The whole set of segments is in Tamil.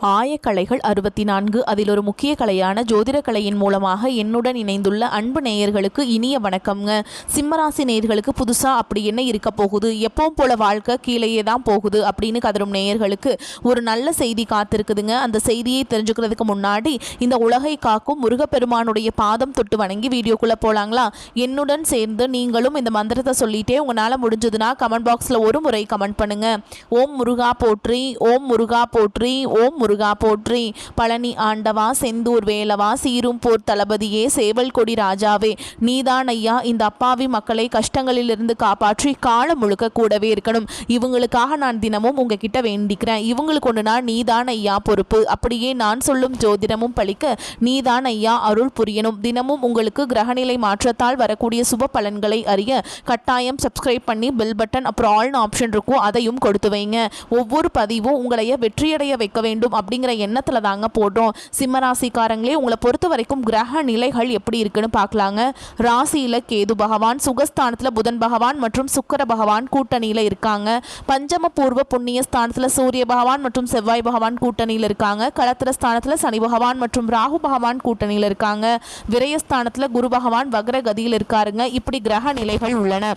ஆயக்கலைகள் 64 அதில் ஒரு முக்கிய கலையான ஜோதிட கலையின் மூலமாக என்னுடன் இணைந்துள்ள அன்பு நேயர்களுக்கு இனிய வணக்கம்ங்க. சிம்மராசி நேயர்களுக்கு புதுசா அப்படி என்ன இருக்க போகுது, எப்பவும் போல வாழ்க்கை கீழேயே தான் போகுது அப்படின்னு கதரும் நேயர்களுக்கு ஒரு நல்ல செய்தி காத்திருக்குதுங்க. அந்த செய்தியை தெரிஞ்சுக்கிறதுக்கு முன்னாடி இந்த உலகை காக்கும் முருகப்பெருமானுடைய பாதம் தொட்டு வணங்கி வீடியோக்குள்ள போலாங்களா? என்னுடன் சேர்ந்து நீங்களும் இந்த மந்திரத்தை சொல்லிட்டே உங்களால முடிஞ்சதுன்னா கமெண்ட் பாக்ஸ்ல ஒரு முறை கமெண்ட் பண்ணுங்க. ஓம் முருகா போற்றி, ஓம் முருகா போற்றி, ஓம் முருகா போற்றி. பழனி ஆண்டவா, செந்தூர் வேலவா, சீரும் போர் தளபதியே, சேவல் கொடி ராஜாவே, நீதான் ஐயா இந்த அப்பாவி மக்களை கஷ்டங்களிலிருந்து காப்பாற்றி காலம் முழுக்க கூடவே இருக்கணும். இவங்களுக்காக நான் தினமும் உங்ககிட்ட வேண்டிக்கிறேன். இவங்களுக்கு ஒன்று நான் நீதான் ஐயா பொறுப்பு. அப்படியே நான் சொல்லும் ஜோதிடமும் பழிக்க நீதான் ஐயா அருள் புரியணும். தினமும் உங்களுக்கு கிரகநிலை மாற்றத்தால் வரக்கூடிய சுப பலன்களை அறிய கட்டாயம் சப்ஸ்கிரைப் பண்ணி பெல் பட்டன் அப்புறம் ஆல்னு ஆப்ஷன் இருக்கும், அதையும் கொடுத்து வைங்க. ஒவ்வொரு பதிவும் உங்களைய வெற்றியடைய வைக்க வேண்டும் அப்படிங்கிற எண்ணத்தில் தாங்க போடுறோம். சிம்மராசிக்காரங்களே, உங்களை பொறுத்த வரைக்கும் கிரக நிலைகள் எப்படி இருக்குன்னு பார்க்கலாங்க. ராசியில் கேது பகவான், சுகஸ்தானத்தில் புதன் பகவான் மற்றும் சுக்கிர பகவான் கூட்டணியில் இருக்காங்க. பஞ்சம பூர்வ புண்ணிய ஸ்தானத்தில் சூரிய பகவான் மற்றும் செவ்வாய் பகவான் கூட்டணியில் இருக்காங்க. களத்திர ஸ்தானத்தில் சனி பகவான் மற்றும் ராகு பகவான் கூட்டணியில் இருக்காங்க. விரயஸ்தானத்தில் குரு பகவான் வக்ரகதியில் இருக்காருங்க. இப்படி கிரக நிலைகள் உள்ளன.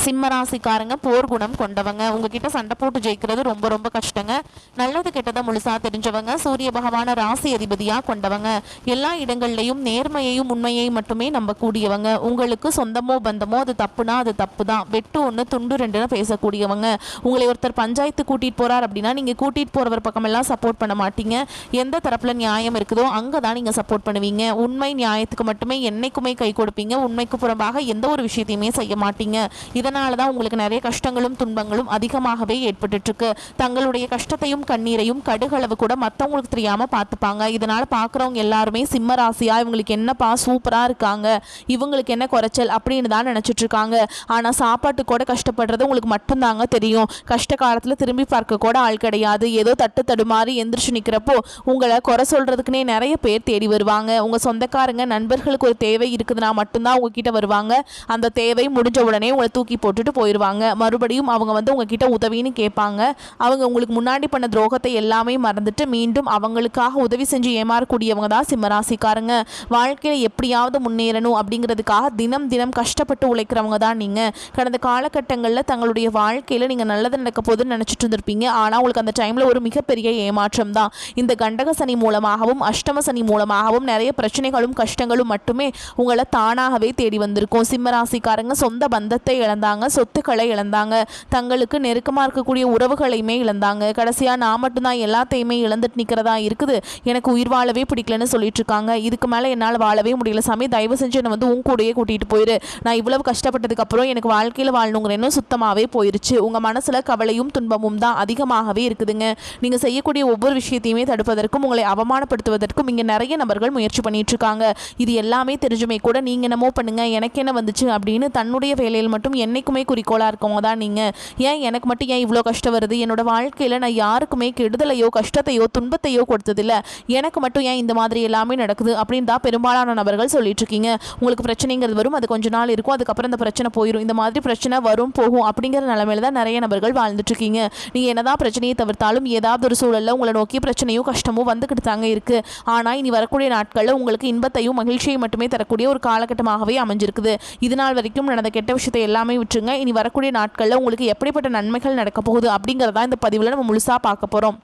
சிம்மராசிக்காரங்க போர் குணம் கொண்டவங்க. உங்ககிட்ட சண்டை போட்டு ஜெயிக்கிறது ரொம்ப ரொம்ப கஷ்டங்க. நல்லது கெட்டதை முழுசா தெரிஞ்சவங்க. சூரிய பகவான ராசி அதிபதியா கொண்டவங்க. எல்லா இடங்கள்லையும் நேர்மையையும் உண்மையையும் மட்டுமே நம்பக்கூடியவங்க. உங்களுக்கு சொந்தமோ பந்தமோ அது தப்புனா அது தப்பு தான், வெட்டு ஒன்று துண்டு ரெண்டுன்னு பேசக்கூடியவங்க. உங்களை ஒருத்தர் பஞ்சாயத்து கூட்டிட்டு போறார் அப்படின்னா நீங்க கூட்டிட்டு போறவர் பக்கமெல்லாம் சப்போர்ட் பண்ண மாட்டீங்க. எந்த தரப்புல நியாயம் இருக்குதோ அங்கதான் நீங்க சப்போர்ட் பண்ணுவீங்க. உண்மை நியாயத்துக்கு மட்டுமே என்னைக்குமே கை கொடுப்பீங்க. உண்மைக்கு புறம்பாக எந்த ஒரு விஷயத்தையுமே செய்ய மாட்டீங்க. இதனாலதான் உங்களுக்கு நிறைய கஷ்டங்களும் துன்பங்களும் அதிகமாகவே ஏற்பட்டு இருக்கு. தங்களுடைய கஷ்டத்தையும் கண்ணீரையும் கடுகளவு கூட மற்றவங்களுக்கு தெரியாம பார்த்துப்பாங்க. இதனால பாக்குறவங்க எல்லாருமே சிம்ம ராசியா இவங்களுக்கு என்னப்பா சூப்பரா இருக்காங்க, இவங்களுக்கு என்ன குறைச்சல் அப்படின்னு தான் நினைச்சிட்டு இருக்காங்க. ஆனா சாப்பாட்டு கூட கஷ்டப்படுறது உங்களுக்கு மட்டும்தாங்க தெரியும். கஷ்ட காலத்துல திரும்பி பார்க்க கூட ஆள் கிடையாது. ஏதோ தட்டு தடுமாறி எந்திரிச்சு நிக்கிறப்போ உங்களை குறை சொல்றதுக்குன்னே நிறைய பேர் தேடி வருவாங்க. உங்க சொந்தக்காரங்க நண்பர்களுக்கு ஒரு தேவை இருக்குதுன்னா மட்டும்தான் உங்ககிட்ட வருவாங்க. அந்த தேவை முடிஞ்ச உடனே உங்களை தூக்கி போட்டுட்டு போயிடுவாங்க. மறுபடியும் அவங்க வந்து உங்ககிட்ட உதவின்னு கேட்பாங்க. அவங்க உங்களுக்கு முன்னாடி பண்ண துரோகத்தை எல்லாமே மறந்துட்டு மீண்டும் அவங்களுக்காக உதவி செஞ்சு ஏமாறக்கூடியவங்க தான் சிம்மராசிக்காரங்க. வாழ்க்கையில் எப்படியாவது முன்னேறணும் அப்படிங்கிறதுக்காக தினம் தினம் கஷ்டப்பட்டு உழைக்கிறவங்க தான் நீங்க. கடந்த காலகட்டங்களில் தங்களுடைய வாழ்க்கையில் நீங்கள் நல்லது நடக்க போதுன்னு நினச்சிட்டு இருந்திருப்பீங்க. ஆனால் உங்களுக்கு அந்த டைமில் ஒரு மிகப்பெரிய ஏமாற்றம் தான். இந்த கண்டக சனி மூலமாகவும் அஷ்டம சனி மூலமாகவும் நிறைய பிரச்சனைகளும் கஷ்டங்களும் மட்டுமே உங்களை தானாகவே தேடி வந்திருக்கும். சிம்மராசிக்காரங்க சொந்த பந்தத்தை இழந்தாங்க, சொத்துக்களை இழந்தாங்க, தங்களுக்கு நெருக்கமாக இருக்கக்கூடிய உறவுகளையுமே இழந்தாங்க. கடைசியாக நான் மட்டும்தான் எல்லாத்தையுமே இழந்துட்டு நிற்கிறதா இருக்குது, எனக்கு உயிர் வாழவே பிடிக்கலன்னு சொல்லிட்டு இருக்காங்க. இதுக்கு மேலே என்னால் வாழவே முடியல சாமி, தயவு செஞ்சு என்னை வந்து உன் கூடயே கூட்டிகிட்டு போயிரு. நான் இவ்வளவு கஷ்டப்பட்டதுக்கு அப்புறம் எனக்கு வாழ்க்கையில் வாழணுங்கிற எண்ணம் சுத்தமாகவே போயிருச்சு. உங்கள் மனசில் கவலையும் துன்பமும் தான் அதிகமாகவே இருக்குதுங்க. நீங்கள் செய்யக்கூடிய ஒவ்வொரு விஷயத்தையுமே தடுப்பதற்கும் உங்களை அவமானப்படுத்துவதற்கும் இங்கே நிறைய நபர்கள் முயற்சி பண்ணிட்டு இருக்காங்க. இது எல்லாமே தெரிஞ்சுமே கூட நீங்கள் என்னமோ பண்ணுங்க எனக்கு என்ன வந்துச்சு அப்படின்னு தன்னுடைய வேலையில் மட்டும் என்னைக்குமே குறிக்கோளாக இருக்கவங்க தான் நீங்கள். ஏன் எனக்கு மட்டும் ஏன் இவ்வளோ கஷ்டம் வருது, என்னோட வாழ்க்கையில் நான் யாருக்குமே கெடுதலையோ கஷ்டத்தையோ துன்பத்தையோ கொடுத்ததில்ல, எனக்கு மட்டும் ஏன் இந்த மாதிரி எல்லாமே நடக்குது அப்படின்னு தான் பெரும்பாலான நபர்கள் சொல்லிட்டு இருக்கீங்க. உங்களுக்கு பிரச்சனைங்கிறது வரும், அது கொஞ்ச நாள் இருக்கும், அதுக்கப்புறம் இந்த பிரச்சனை போயிடும். இந்த மாதிரி பிரச்சனை வரும் போகும் அப்படிங்கிற நிலைமையில தான் நிறைய நபர்கள் வாழ்ந்துட்டு இருக்கீங்க. நீங்கள் என்னதான் பிரச்சனையை தவிர்த்தாலும் ஏதாவது ஒரு சூழலில் உங்களை நோக்கி பிரச்சனையும் கஷ்டமும் வந்துக்கிட்டு தாங்க இருக்குது. ஆனால் இனி வரக்கூடிய நாட்களில் உங்களுக்கு இன்பத்தையும் மகிழ்ச்சியை மட்டுமே தரக்கூடிய ஒரு காலகட்டமாகவே அமைஞ்சிருக்குது. இதனால் வரைக்கும் நடந்த கெட்ட விஷயத்தை எல்லாமே விட்டுருங்க. இனி வரக்கூடிய நாட்களில் உங்களுக்கு எப்படிப்பட்ட நன்மைகள் நடக்க போகுது அப்படிங்கிறதா இந்த பதிவில் நம்ம முழுசாக பார்க்க போகிறோம்.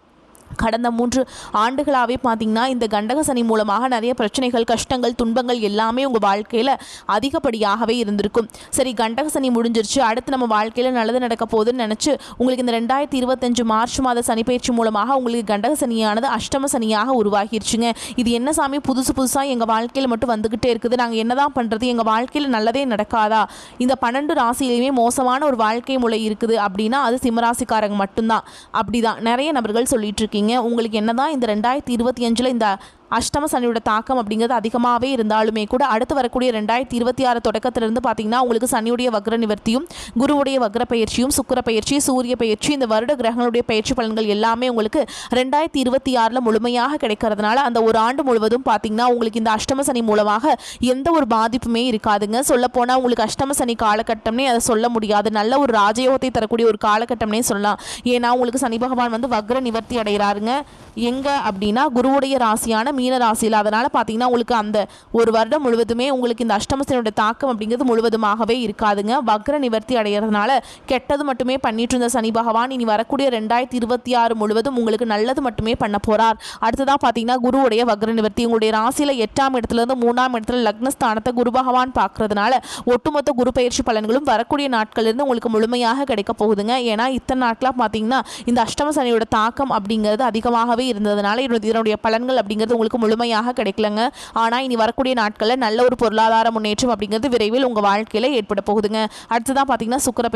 கடந்த 3 ஆண்டுகளாகவே பார்த்தீங்கன்னா இந்த கண்டக சனி மூலமாக நிறைய பிரச்சனைகள் கஷ்டங்கள் துன்பங்கள் எல்லாமே உங்கள் வாழ்க்கையில் அதிகப்படியாகவே இருந்திருக்கும். சரி, கண்டக சனி முடிஞ்சிருச்சு, அடுத்து நம்ம வாழ்க்கையில் நல்லது நடக்க போகுதுன்னு நினச்சி உங்களுக்கு இந்த 2025 மார்ச் மாத சனிப்பயிற்சி மூலமாக உங்களுக்கு கண்டக சனியானது அஷ்டம சனியாக உருவாகிருச்சுங்க. இது என்ன சாமி புதுசாக எங்கள் வாழ்க்கையில் மட்டும் வந்துக்கிட்டே இருக்குது, நாங்கள் என்ன தான் பண்ணுறது, எங்கள் வாழ்க்கையில் நல்லதே நடக்காதா, இந்த 12 ராசியிலையுமே மோசமான ஒரு வாழ்க்கை முறை இருக்குது அப்படின்னா அது சிம்மராசிக்காரங்க மட்டும்தான். அப்படிதான் நிறைய நபர்கள் சொல்லிட்டு இருக்கீங்க. உங்களுக்கு என்னதான் இந்த 2025 இந்த அஷ்டம சனியோட தாக்கம் அப்படிங்கிறது அதிகமாகவே இருந்தாலுமே கூட அடுத்து வரக்கூடிய 2026 தொடக்கத்திலிருந்து பார்த்தீங்கன்னா உங்களுக்கு சனியுடைய வக்ர நிவர்த்தியும் குருவுடைய வக்ர பயிற்சியும் சுக்கிர பயிற்சி சூரிய பயிற்சி இந்த வருட கிரகங்களுடைய பயிற்சி பலன்கள் எல்லாமே உங்களுக்கு 2026 முழுமையாக கிடைக்கிறதுனால அந்த ஒரு ஆண்டு முழுவதும் பார்த்தீங்கன்னா உங்களுக்கு இந்த அஷ்டம சனி மூலமாக எந்த ஒரு பாதிப்புமே இருக்காதுங்க. சொல்லப்போனால் உங்களுக்கு அஷ்டம சனி காலகட்டம்னே அதை சொல்ல முடியாது, நல்ல ஒரு ராஜயோகத்தை தரக்கூடிய ஒரு காலகட்டம்னே சொல்லலாம். ஏன்னா உங்களுக்கு சனி பகவான் வந்து வக்ர நிவர்த்தி அடைகிறாருங்க. எங்க அப்படின்னா குருவுடைய ராசியான மீன ராசியில். அதனால பார்த்தீங்கன்னா உங்களுக்கு அந்த ஒரு வருடம் முழுவதுமே உங்களுக்கு இந்த அஷ்டம சனியோட தாக்கம் அப்படிங்கிறது முழுவதுமாகவே இருக்காதுங்க. வக்ர நிவர்த்தி அடைகிறதுனால கெட்டது மட்டுமே பண்ணிட்டு இருந்த சனி பகவான் இனி வரக்கூடிய 2026 முழுவதும் உங்களுக்கு நல்லது மட்டுமே பண்ண போறார். அடுத்ததாக பார்த்தீங்கன்னா குருவுடைய வக்ர நிவர்த்தி உங்களுடைய ராசியில் 8ஆம் இடத்துலேருந்து 3ஆம் இடத்துல லக்னஸ்தானத்தை குரு பகவான் பார்க்கறதுனால ஒட்டுமொத்த குரு பயிற்சி பலன்களும் வரக்கூடிய நாட்களிலிருந்து உங்களுக்கு முழுமையாக கிடைக்க போகுதுங்க. ஏன்னா இத்தனை நாட்களாக பார்த்தீங்கன்னா இந்த அஷ்டம சனியோட தாக்கம் அப்படிங்கிறது அதிகமாகவே இருந்ததுனால இதனுடைய பலன்கள் அப்படிங்கிறது உங்களுக்கு முழுமையாக கிடைக்கலங்க. ஆனால் இனி வரக்கூடிய நாட்களில் நல்ல ஒரு பொருளாதார முன்னேற்றம் அப்படிங்கிறது விரைவில் உங்கள் வாழ்க்கையில் ஏற்பட போகுதுங்க. அடுத்ததான் பார்த்தீங்கன்னா சுக்கிர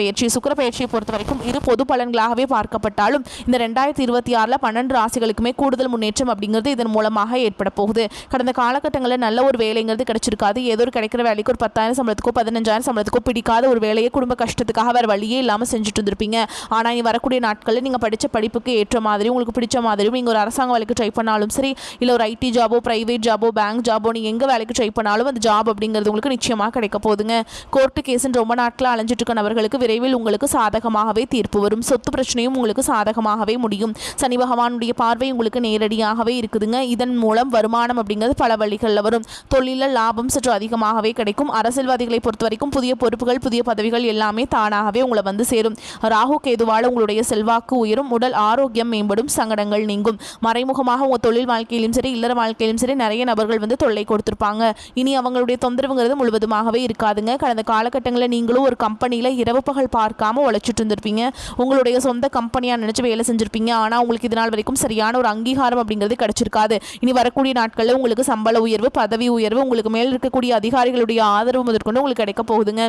பயிற்சியை பொறுத்த வரைக்கும் இது பொது பலன்களாகவே பார்க்கப்பட்டாலும் இந்த 2026 12 ராசிகளுக்குமே கூடுதல் முன்னேற்றம் அப்படிங்கிறது இதன் மூலமாக ஏற்பட போகுது. கடந்த காலகட்டங்களில் நல்ல ஒரு வேலைங்கிறது கிடைச்சிருக்காது. ஏதோ ஒரு கிடைக்கிற வேலைக்கு ஒரு 10,000 சம்பளத்துக்கோ 15,000 சம்பளத்துக்கோ பிடிக்காத ஒரு வேலையை குடும்ப கஷ்டத்துக்காக வேறு வழியே இல்லாமல் செஞ்சுட்டு இருந்திருப்பீங்க. ஆனால் இனி வரக்கூடிய நாட்களில் நீங்கள் படித்த படிப்புக்கு ஏற்ற மாதிரி உங்களுக்கு பிடிச்ச மாதிரியும் நீங்கள் ஒரு அரசாங்க வேலைக்கு ட்ரை பண்ணாலும் சரி, இல்லை ஒரு ஐடி ஜாபோ பிரைவேட் ஜாபோ பேங்க் ஜாபோ நீங்கள் எங்கே வேலைக்கு ட்ரை பண்ணாலும் அந்த ஜாப் அப்படிங்கிறது உங்களுக்கு நிச்சயமாக கிடைக்க போகுதுங்க. கோர்ட்டு கேஸுன்னு ரொம்ப நாட்களாக அலைஞ்சிட்டு இருக்க நபர்களுக்கு விரைவில் உங்களுக்கு சாதகமாகவே தீர்ப்பு வரும். சொத்து பிரச்சனையும் உங்களுக்கு சாதகமாகவே முடியும். சனி பகவானுடைய பார்வை உங்களுக்கு நேரடியாகவே இருக்குதுங்க. இதன் மூலம் வருமானம் அப்படிங்கிறது பல வழிகளில் வரும். தொழிலில் லாபம் சற்று அதிகமாகவே கிடைக்கும். அரசியல்வாதிகளை பொறுத்த வரைக்கும் புதிய பொறுப்புகள் புதிய பதவிகள் எல்லாமே தானாகவே உங்களை வந்து சேரும். ராகு கேதுவால் உங்களுடைய செல்வாக்கு உயரும். உடல் ஆரோக்கியம் மேம்படும். சங்கடங்கள் நீங்கும். மறைமுகமாக உங்கள் தொழில் வாழ்க்கையிலும் சரி இல்லற வாழ்க்கையிலும் சரி நிறைய நபர்கள் வந்து தொல்லை கொடுத்துருப்பாங்க. இனி அவங்களுடைய தொந்தரவுங்கிறது முழுவதுமாகவே இருக்காதுங்க. கடந்த காலகட்டங்களில் நீங்களும் ஒரு கம்பெனியில் இரவு பகல் பார்க்காம உழைச்சிட்டு இருந்திருப்பீங்க. உங்களுடைய சொந்த கம்பெனியாக நினச்சி வேலை செஞ்சுருப்பீங்க. ஆனால் உங்களுக்கு இதனால் வரைக்கும் சரியான ஒரு அங்கீகாரம் அப்படிங்கிறது கிடைச்சிருக்காது. இனி வரக்கூடிய நாட்களில் உங்களுக்கு சம்பள உயர்வு பதவி உயர்வு உங்களுக்கு மேல் இருக்கக்கூடிய அதிகாரிகளுடைய ஆதரவு முதற்கொண்டு உங்களுக்கு கிடைக்க போகுதுங்க.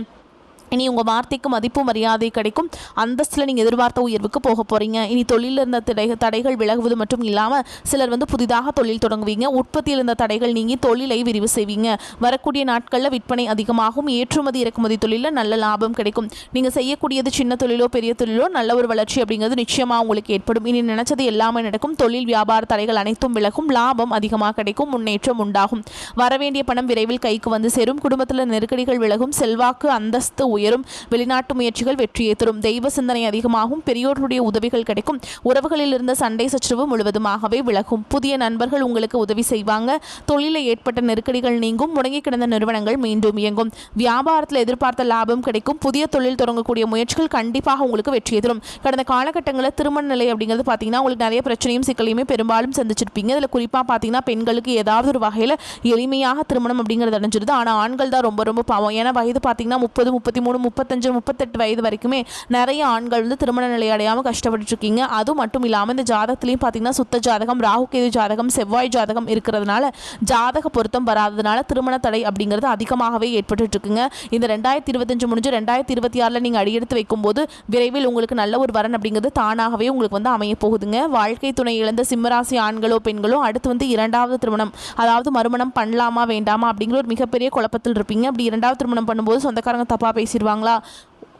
இனி உங்கள் வார்த்தைக்கு மதிப்பு மரியாதை கிடைக்கும். அந்தஸ்தில் நீங்கள் எதிர்பார்த்த உயர்வுக்கு போக போகிறீங்க. இனி தொழிலில் இருந்த தடைகள் விலகுவது மட்டும் இல்லாமல் சிலர் வந்து புதிதாக தொழில் தொடங்குவீங்க. உற்பத்தியில் இருந்த தடைகள் நீங்கி தொழிலை விரிவு செய்வீங்க. வரக்கூடிய நாட்களில் விற்பனை அதிகமாகும். ஏற்றுமதி இறக்குமதி தொழிலில் நல்ல லாபம் கிடைக்கும். நீங்கள் செய்யக்கூடியது சின்ன தொழிலோ பெரிய தொழிலோ நல்ல ஒரு வளர்ச்சி அப்படிங்கிறது நிச்சயமாக உங்களுக்கு ஏற்படும். இனி நினைச்சது எல்லாமே நடக்கும். தொழில் வியாபார தடைகள் அனைத்தும் விலகும். லாபம் அதிகமாக கிடைக்கும். முன்னேற்றம் உண்டாகும். வரவேண்டிய பணம் விரைவில் கைக்கு வந்து சேரும். குடும்பத்தில் நெருக்கடிகள் விலகும். செல்வாக்கு அந்தஸ்து உயரும். வெளிநாட்டு முயற்சிகள் வெற்றியை தரும். தெய்வ சிந்தனை அதிகமாகும். பெரியோர்களுடைய உதவிகள் கிடைக்கும். உறவுகளில் இருந்த சண்டை சச்சரவு முழுவதுமாகவே விலகும். புதிய நண்பர்கள் உங்களுக்கு உதவி செய்வாங்க. தொழிலில் ஏற்பட்ட நெருக்கடிகள் நீங்கும். முடங்கி கிடந்த நிறுவனங்கள் மீண்டும் இயங்கும். வியாபாரத்தில் எதிர்பார்த்த லாபம் கிடைக்கும். புதிய தொழில் தொடங்கக்கூடிய முயற்சிகள் கண்டிப்பாக உங்களுக்கு வெற்றியை தரும். கடந்த காலகட்டங்களில் திருமண நிலை அப்படிங்கிறது பார்த்தீங்கன்னா உங்களுக்கு நிறைய பிரச்சனையும் சிக்கலையுமே பெரும்பாலும் சந்திச்சிருப்பீங்க. இதில் குறிப்பாக பார்த்தீங்கன்னா பெண்களுக்கு ஏதாவது ஒரு வகையில் எளிமையாக திருமணம் அப்படிங்கிறது அடைஞ்சிருது. ஆனால் ஆண்கள் தான் ரொம்ப ரொம்ப பாவம். ஏன்னா வயது பார்த்தீங்கன்னா 30 33 35 38 வயது வரைக்குமே நிறைய ஆண்கள் வந்து திருமண நிலை அடையாமல் கஷ்டப்பட்டு இருக்கீங்க. அது மட்டும் இல்லாமல் இந்த ஜாதகத்திலையும் பார்த்தீங்கன்னா சுத்த ஜாதகம் ராகு கேது ஜாதகம் செவ்வாய் ஜாதகம் இருக்கிறதுனால ஜாதக பொருத்தம் வராததுனால திருமண தடை அப்படிங்கிறது அதிகமாகவே ஏற்பட்டு இருக்குங்க. இந்த 2025 முடிஞ்சு 2026 நீங்கள் அடியெடுத்து வைக்கும்போது விரைவில் உங்களுக்கு நல்ல ஒரு வரன் அப்படிங்கிறது தானாகவே உங்களுக்கு வந்து அமைய போகுதுங்க. வாழ்க்கை துணை இழந்த சிம்மராசி ஆண்களோ பெண்களோ அடுத்து வந்து இரண்டாவது திருமணம் அதாவது மறுமணம் பண்ணலாமா வேண்டாமா அப்படிங்கிற ஒரு மிகப்பெரிய குழப்பத்தில் இருப்பீங்க. அப்படி இரண்டாவது திருமணம் பண்ணும்போது சொந்தக்காரங்க தப்பாக பேசிடுவாங்களா,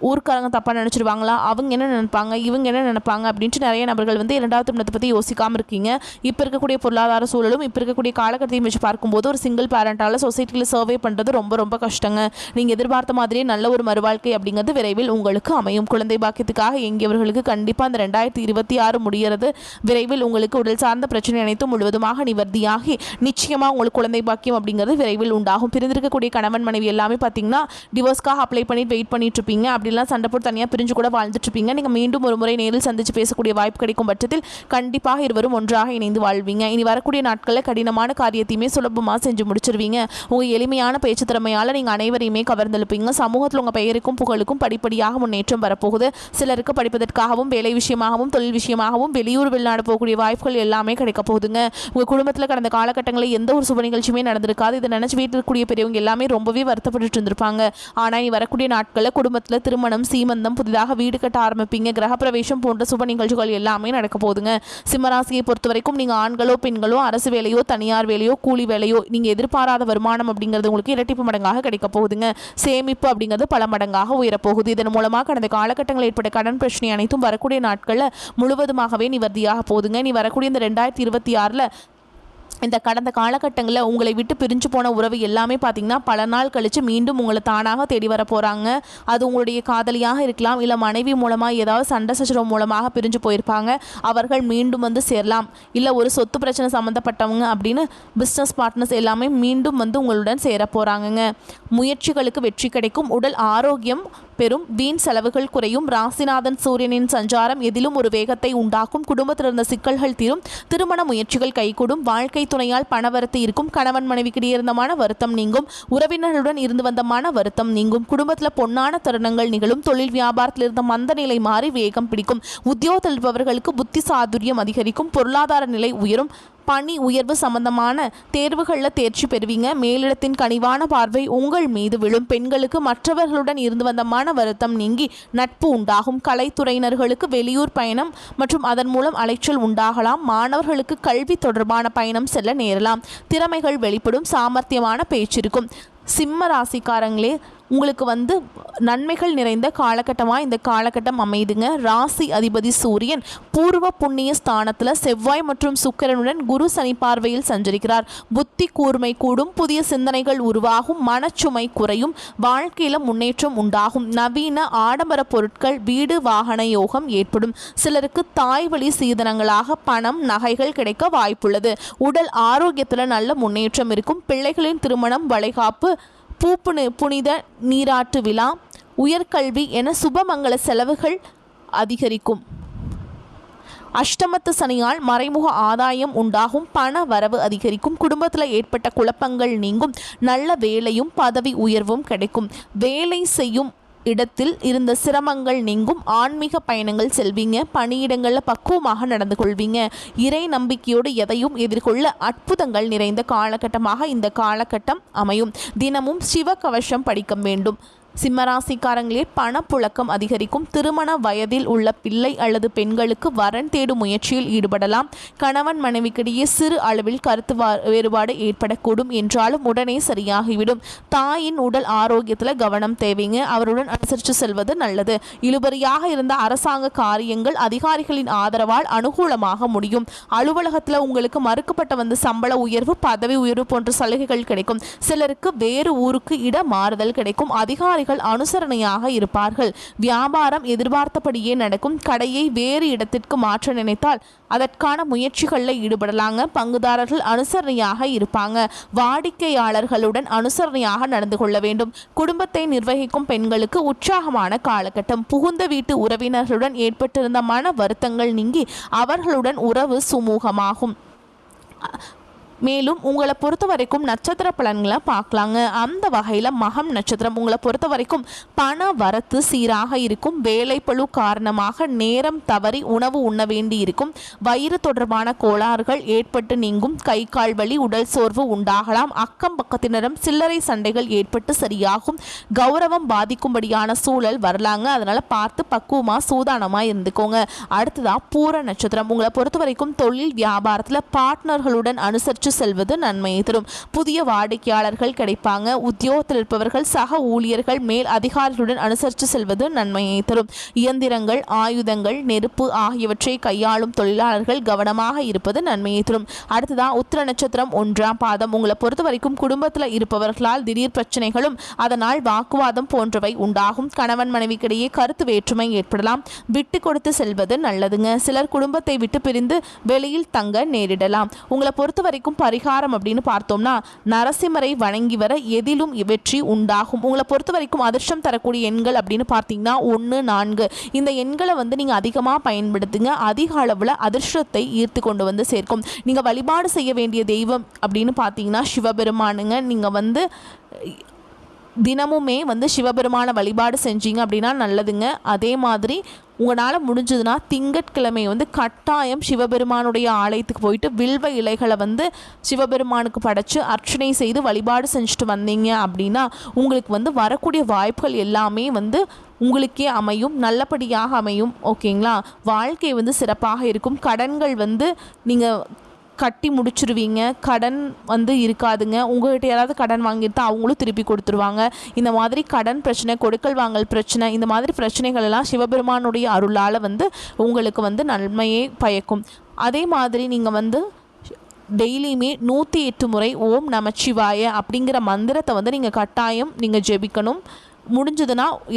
ஊருக்காரங்க தப்பாக நினச்சிருவாங்களா, அவங்க என்ன நினைப்பாங்க இவங்க என்ன நினைப்பாங்க அப்படின்ட்டு நிறைய நபர்கள் வந்து இரண்டாவது திருமணத்தை பற்றி யோசிக்காமல் இருக்கீங்க. இப்போ இருக்கக்கூடிய பொருளாதார சூழலும் இப்போ இருக்கக்கூடிய காலகட்டத்தையும் வச்சு பார்க்கும்போது ஒரு சிங்கிள் பேரண்டால் சொசைட்டியில் சர்வே பண்ணுறது ரொம்ப ரொம்ப கஷ்டங்க. நீங்கள் எதிர்பார்த்த மாதிரியே நல்ல ஒரு மறுவாழ்க்கை அப்படிங்கிறது விரைவில் உங்களுக்கு அமையும். குழந்தை பாக்கியத்துக்காக எங்கியவர்களுக்கு கண்டிப்பாக அந்த 2026 முடிகிறது. விரைவில் உங்களுக்கு உடல் சார்ந்த பிரச்சனை அனைத்தும் முழுவதுமாக நிவர்த்தியாகி நிச்சயமாக உங்களுக்கு குழந்தை பாக்கியம் அப்படிங்கிறது விரைவில் உண்டாகும். பிரிந்திருக்கக்கூடிய கணவன் மனைவி எல்லாமே பார்த்தீங்கன்னா டிவோர்ஸ்க்காக அப்ளை பண்ணிட்டு வெயிட் பண்ணிட்டு இருப்பீங்க. அப்படிலாம் சண்டை போட்டு தனியாக பிரிஞ்சு கூட வாழ்ந்துட்டு இருப்பீங்க. நீங்கள் மீண்டும் ஒரு முறை நேரில் சந்தித்து பேசக்கூடிய வாய்ப்பு கிடைக்கும் பட்சத்தில் கண்டிப்பாக இருவரும் ஒன்றாக இணைந்து வாழ்வீங்க. இனி வரக்கூடிய நாட்களில் கடினமான காரியத்தையுமே சுலபமாக செஞ்சு முடிச்சிருவீங்க. உங்கள் எளிமையான பேச்சு திறமையால் நீங்கள் அனைவரையுமே கவர்ந்தெழுப்பீங்க. சமூகத்தில் உங்கள் பெயருக்கும் புகழுக்கும் படிப்படியாக முன்னேற்றம் வரப்போகுது. சிலருக்கு படிப்பதற்காகவும் வேலை விஷயமாகவும் தொழில் விஷயமாகவும் வெளியூர் வெளிநாடு போகக்கூடிய வாய்ப்புகள் எல்லாமே கிடைக்க போகுதுங்க. உங்கள் குடும்பத்தில் கடந்த காலகட்டங்களில் எந்த ஒரு சுப நிகழ்ச்சியுமே நடந்திருக்காது. இதை நினச்சி வீட்டில் இருக்கக்கூடிய பெரியவங்க எல்லாமே ரொம்பவே வருத்தப்பட்டு இருந்திருப்பாங்க. ஆனால் இனி வரக்கூடிய நாட்களில் குடும்பத்தில் திருமணம், சீமந்தம், புதிதாக வீடு கட்ட ஆரம்பிப்பீங்க, கிரகப்பிரவேசம் போன்ற சுப நிகழ்ச்சிகள் எல்லாமே நடக்க போகுதுங்க. சிம்மராசியை பொறுத்த வரைக்கும் நீங்கள் ஆண்களோ பெண்களோ அரசு வேலையோ தனியார் வேலையோ கூலி வேலையோ நீங்கள் எதிர்பாராத வருமானம் அப்படிங்கிறது உங்களுக்கு இரட்டிப்பு மடங்காக கிடைக்க போகுதுங்க. சேமிப்பு அப்படிங்கிறது பல மடங்காக உயரப்போகுது. இதன் மூலமாக கடந்த காலகட்டங்களில் ஏற்பட்ட கடன் பிரச்சனை அனைத்தும் வரக்கூடிய நாட்களில் முழுவதுமாகவே நிவர்த்தியாக போகுதுங்க. நீ வரக்கூடிய இந்த 2026 இந்த கடந்த காலகட்டங்களில் உங்களை விட்டு பிரிஞ்சு போன உறவு எல்லாமே பார்த்திங்கன்னா பல நாள் கழித்து மீண்டும் உங்களை தானாக தேடி வர போகிறாங்க. அது உங்களுடைய காதலியாக இருக்கலாம், இல்லை மனைவி மூலமாக ஏதாவது சண்டை சச்சரவு மூலமாக பிரிஞ்சு போயிருப்பாங்க, அவர்கள் மீண்டும் வந்து சேரலாம். இல்லை ஒரு சொத்து பிரச்சனை சம்மந்தப்பட்டவங்க அப்படின்னு பிஸ்னஸ் பார்ட்னர்ஸ் எல்லாமே மீண்டும் வந்து உங்களுடன் சேர போகிறாங்கங்க. முயற்சிகளுக்கு வெற்றி கிடைக்கும். உடல் ஆரோக்கியம் பெரும். வீண் செலவுகள் குறையும். ராசிநாதன் சூரியனின் சஞ்சாரம் எதிலும் ஒரு வேகத்தை உண்டாக்கும். குடும்பத்தில் இருந்த சிக்கல்கள் தீரும். திருமண முயற்சிகள் கைகூடும். வாழ்க்கை துணையால் பணவரத்து இருக்கும். கணவன் மனைவிக்கிடையே இருந்த மன வருத்தம் நீங்கும். உறவினர்களுடன் இருந்து வந்த மன வருத்தம் நீங்கும். குடும்பத்தில் பொன்னான தருணங்கள் நிகழும். தொழில் வியாபாரத்தில் இருந்த மந்த நிலை மாறி வேகம் பிடிக்கும். உத்தியோகத்தில் இருப்பவர்களுக்கு புத்தி சாதுரியம் அதிகரிக்கும். பொருளாதார நிலை உயரும். பணி உயர்வு சம்பந்தமான தேர்வுகளில் தேர்ச்சி பெறுவீங்க. மேலிடத்தின் கனிவான பார்வை உங்கள் மீது விழும். பெண்களுக்கு மற்றவர்களுடன் இருந்து வந்த மன வருத்தம் நீங்கி நட்பு உண்டாகும். கலைத்துறையினர்களுக்கு வெளியூர் பயணம் மற்றும் அதன் மூலம் அலைச்சல் உண்டாகலாம். மாணவர்களுக்கு கல்வி தொடர்பான பயணம் செல்ல நேரலாம். திறமைகள் வெளிப்படும். சாமர்த்தியமான பேச்சிருக்கும். சிம்ம ராசிக்காரங்களே, உங்களுக்கு வந்து நன்மைகள் நிறைந்த காலகட்டமாக இந்த காலகட்டம் அமைதுங்க. ராசி அதிபதி சூரியன் பூர்வ புண்ணிய ஸ்தானத்தில் செவ்வாய் மற்றும் சுக்கிரனுடன் குரு சனி பார்வையில் சஞ்சரிக்கிறார். புத்தி கூர்மை கூடும். புதிய சிந்தனைகள் உருவாகும். மனச்சுமை குறையும். வாழ்க்கையில் முன்னேற்றம் உண்டாகும். நவீன ஆடம்பர பொருட்கள், வீடு வாகன யோகம் ஏற்படும். சிலருக்கு தாய் வழி சீதனங்களாக பணம் நகைகள் கிடைக்க வாய்ப்புள்ளது. உடல் ஆரோக்கியத்தில் நல்ல முன்னேற்றம் இருக்கும். பிள்ளைகளின் திருமணம், வளைகாப்பு, புனித நீராட்டு விழா, உயர்கல்வி என சுபமங்கல செலவுகள் அதிகரிக்கும். அஷ்டமத்து சனியால் மறைமுக ஆதாயம் உண்டாகும். பண வரவு அதிகரிக்கும். குடும்பத்தில் ஏற்பட்ட குழப்பங்கள் நீங்கும். நல்ல வேலையும் பதவி உயர்வும் கிடைக்கும். வேலை செய்யும் இடத்தில் இருந்த சிரமங்கள் நீங்கும். ஆன்மீக பயணங்கள் செல்வீங்க. பணியிடங்களில் பக்குவமாக நடந்து கொள்வீங்க. இறை நம்பிக்கையோடு எதையும் எதிர்கொள்ள அற்புதங்கள் நிறைந்த காலகட்டமாக இந்த காலகட்டம் அமையும். தினமும் சிவ கவசம் படிக்க வேண்டும். சிம்மராசிக்காரங்களே, பணப்புழக்கம் அதிகரிக்கும். திருமண வயதில் உள்ள பிள்ளை அல்லது பெண்களுக்கு வரன் தேடும் முயற்சியில் ஈடுபடலாம். கணவன் மனைவிக்கிடையே சிறு அளவில் கருத்து வேறுபாடு ஏற்படக்கூடும். என்றாலும் உடனே சரியாகிவிடும். தாயின் உடல் ஆரோக்கியத்தில் கவனம் தேவைங்க. அவருடன் அனுசரித்து செல்வது நல்லது. இழுபறியாக இருந்த அரசாங்க காரியங்கள் அதிகாரிகளின் ஆதரவால் அனுகூலமாக முடியும். அலுவலகத்தில் உங்களுக்கு மறுக்கப்பட்ட வந்து சம்பள உயர்வு, பதவி உயர்வு போன்ற சலுகைகள் கிடைக்கும். சிலருக்கு வேறு ஊருக்கு இட மாறுதல் கிடைக்கும். அதிகாரிகள் அனுசரணையாக இருப்பார்கள். வியாபாரம் எதிர்பார்த்தபடியே நடக்கும். கடையை வேறு இடத்திற்கு மாற்ற நினைத்தால் அதற்கான முயற்சிகளில் ஈடுபடலாங்க. பங்குதாரர்கள் அனுசரணையாக இருப்பாங்க. வாடிக்கையாளர்களுடன் அனுசரணையாக நடந்து கொள்ள வேண்டும். குடும்பத்தை நிர்வகிக்கும் பெண்களுக்கு உற்சாகமான காலகட்டம். புகுந்த வீட்டு உறவினர்களுடன் ஏற்பட்டிருந்த மன வருத்தங்கள் நீங்கி அவர்களுடன் உறவு சுமூகமாகும். மேலும் உங்களை பொறுத்த வரைக்கும் நட்சத்திர பலன்களை பார்க்கலாங்க. அந்த வகையில் மகம் நட்சத்திரம் உங்களை பொறுத்த வரைக்கும் பண வரத்து சீராக இருக்கும். வேலைப்பளு காரணமாக நேரம் தவறி உணவு உண்ண வேண்டி இருக்கும். வயிறு தொடர்பான கோளாறுகள் ஏற்பட்டு நீங்கும். கை கால் வலி, உடல் சோர்வு உண்டாகலாம். அக்கம் பக்கத்தினரும் சில்லறை சண்டைகள் ஏற்பட்டு சரியாகும். கௌரவம் பாதிக்கும்படியான சூழல் வரலாங்க. அதனால் பார்த்து பக்குவமாக சூதானமாக இருந்துக்கோங்க. அடுத்ததாக பூர நட்சத்திரம் உங்களை பொறுத்த வரைக்கும் தொழில் வியாபாரத்தில் பார்ட்னர்களுடன் அனுசரித்து செல்வது நன்மையை தரும். புதிய வாடிக்கையாளர்கள் கிடைப்பாங்க. உத்தியோகத்தில் இருப்பவர்கள் சக ஊழியர்கள் மேல் அதிகாரிகளுடன் அனுசரித்து செல்வது நன்மையை தரும். இயந்திரங்கள், ஆயுதங்கள், நெருப்பு ஆகியவற்றை கையாளும் தொழிலாளர்கள் கவனமாக இருப்பது நன்மையை தரும். அடுத்ததான் உத்திர நட்சத்திரம் 1ஆம் பாதம் உங்களை பொறுத்த வரைக்கும் குடும்பத்தில் இருப்பவர்களால் திடீர் பிரச்சனைகளும் அதனால் வாக்குவாதம் போன்றவை உண்டாகும். கணவன் மனைவிக்கிடையே கருத்து வேற்றுமை ஏற்படலாம். விட்டு கொடுத்து செல்வது நல்லதுங்க. சிலர் குடும்பத்தை விட்டு பிரிந்து வெளியில் தங்க நேரிடலாம். உங்களை பொறுத்த வரைக்கும் பரிகாரம் அப்படின்னு பார்த்தோம்னா நரசிம்மரை வணங்கி வர எதிலும் வெற்றி உண்டாகும். உங்களை பொறுத்த வரைக்கும் அதிர்ஷ்டம் தரக்கூடிய எண்கள் அப்படின்னு பார்த்தீங்கன்னா 1, 4 இந்த எண்களை வந்து நீங்கள் அதிகமாக பயன்படுத்துங்க. அதிக அளவில் அதிர்ஷ்டத்தை ஈர்த்து கொண்டு வந்து சேர்க்கும். நீங்கள் வழிபாடு செய்ய வேண்டிய தெய்வம் அப்படின்னு பார்த்தீங்கன்னா சிவபெருமானுங்க. நீங்கள் வந்து தினமுமே வந்து சிவபெருமான வழிபாடு செஞ்சீங்க அப்படின்னா நல்லதுங்க. அதே மாதிரி உங்களால் முடிஞ்சதுன்னா திங்கட்கிழமை வந்து கட்டாயம் சிவபெருமானுடைய ஆலயத்துக்கு போயிட்டு வில்வ இலைகளை வந்து சிவபெருமானுக்கு படைச்சு அர்ச்சனை செய்து வழிபாடு செஞ்சுட்டு வந்தீங்க அப்படின்னா உங்களுக்கு வந்து வரக்கூடிய வாய்ப்புகள் எல்லாமே வந்து உங்களுக்கே அமையும், நல்லபடியாக அமையும். ஓகேங்களா? வாழ்க்கை வந்து சிறப்பாக இருக்கும். கடன்கள் வந்து நீங்கள் கட்டி முடிச்சிருவீங்க. கடன் வந்து இருக்காதுங்க. உங்கள்கிட்ட யாராவது கடன் வாங்கியிருந்தா அவங்களும் திருப்பி கொடுத்துருவாங்க. இந்த மாதிரி கடன் பிரச்சனை, கொடுக்கல் வாங்கல் பிரச்சனை, இந்த மாதிரி பிரச்சனைகள் எல்லாம் சிவபெருமானுடைய அருளால் வந்து உங்களுக்கு வந்து நன்மையே பயக்கும். அதே மாதிரி நீங்கள் வந்து டெய்லியுமே 108 முறை ஓம் நமச்சிவாய அப்படிங்கிற மந்திரத்தை வந்து நீங்கள் கட்டாயம் நீங்கள் ஜெபிக்கணும்.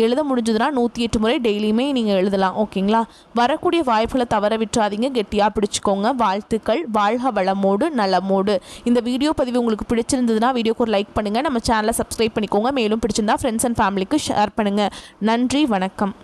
எழுத முடிஞ்சதுன்னா 108 முறை டெய்லியுமே நீங்கள் எழுதலாம். ஓகேங்களா? வரக்கூடிய வாய்ப்புகளை தவற விட்டுறாதீங்க. கெட்டியாக பிடிச்சிக்கோங்க. வாழ்த்துக்கள். வாழ்க வளமோடு நலமோடு. இந்த வீடியோ பதிவு உங்களுக்கு பிடிச்சிருந்ததுன்னா வீடியோக்கு ஒரு லைக் பண்ணுங்கள். நம்ம சேனலை சப்ஸ்கிரைப் பண்ணிக்கோங்க. மேலும் பிடிச்சிருந்தா ஃப்ரெண்ட்ஸ் அண்ட் ஃபேமிலிக்கு ஷேர் பண்ணுங்கள். நன்றி, வணக்கம்.